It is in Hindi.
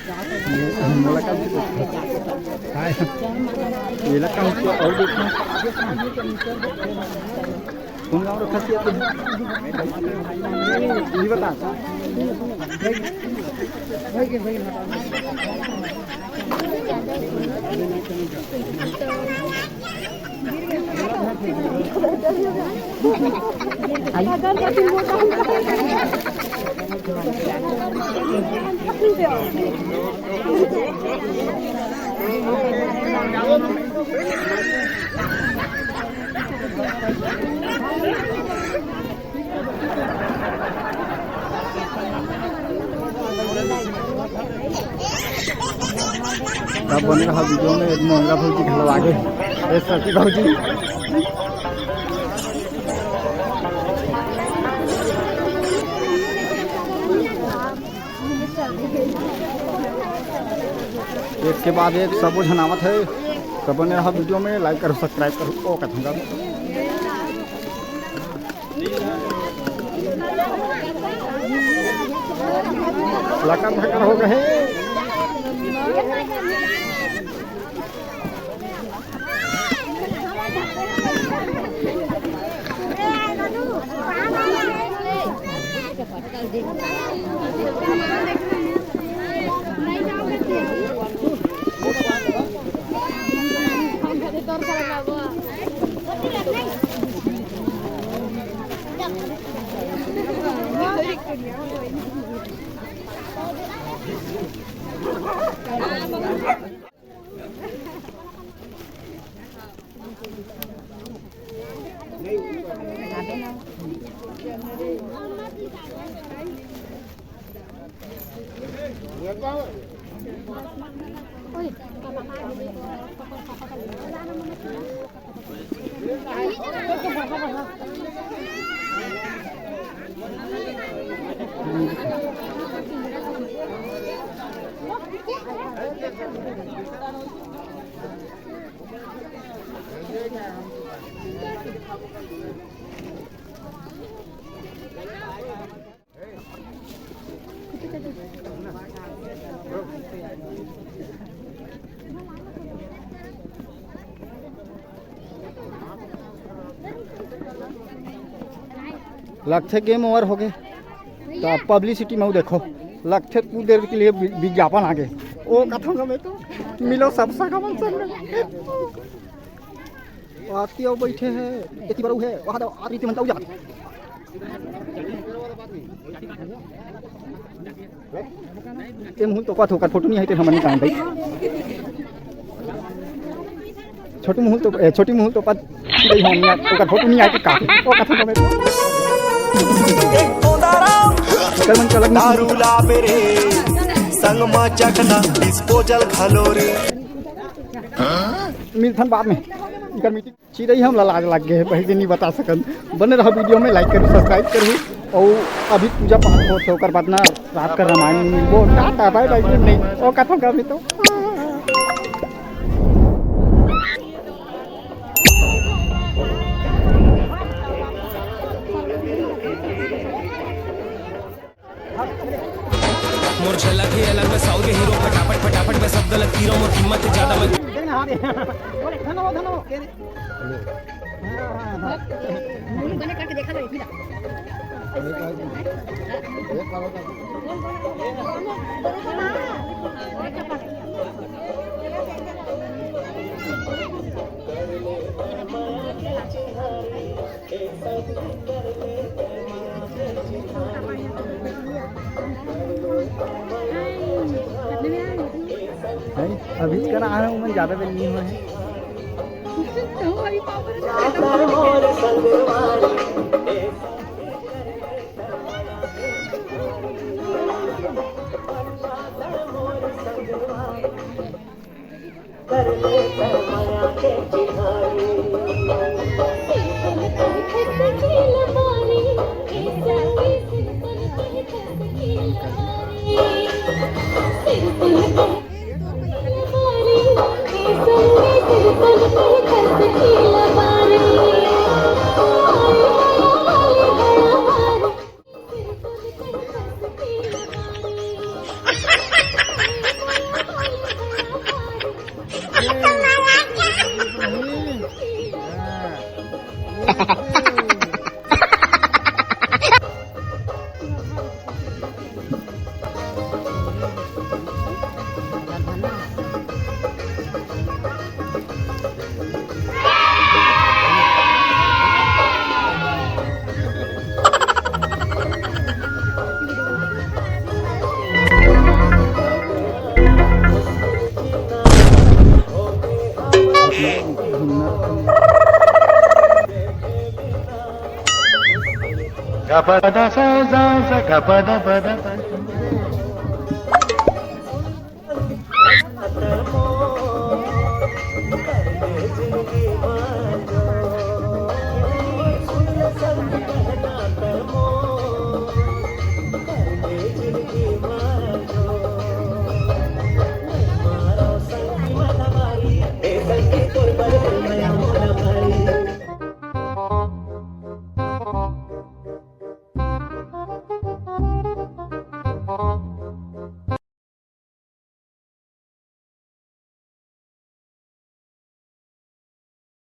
ये लगता है उसको और देखना तुम गाँव रखा थी ये बता अब बन रहा वीडियो में एक महंगा भौजी घर आगे एक सब्जी भौजी एक के बाद एक सब झनावत है। तो बने रहा वीडियो में, लाइक करो सब्सक्राइब करो। ओ कहूँगा लका धक्का हो गए लगते गेम ओवर हो गए। तो आप पब्लिसिटी में देखो लगते कुछ देर के लिए विज्ञापन आ गए। ओ कथों में तो मिलो सब सगमन सब आती और बैठे हैं इतनी बड़ू है वहाँ तो आती मनता जा ये मुँह तो कथ होकर फोटो नहीं है हम नहीं काम भाई छोटी मुँह तो पद हम फोटो नहीं आती का ओ कथों में दारूला बेरे संगमा चखना डिस्पोजल खालो रे मिलथन बाद में इकर मीटिंग चिड़ै हम लाज लग गए पहले दिन नहीं बता सकन। बने रहो वीडियो में, लाइक करो सब्सक्राइब करो और अभी पूजा पाठ हो तो बाद ना रात का रामायण मिलबो टाटा बाय बाय नहीं ओ कथा कर तो मोर झलक ही अलग में साउथ के हीरो फटाफट में सब गलत तीरों में कीमत ज्यादा में करके देखा लो अभी कर आ रहा हूँ मैं, ज़्यादा बेल नहीं हुआ है। Gapada sa za, gapada pada pada.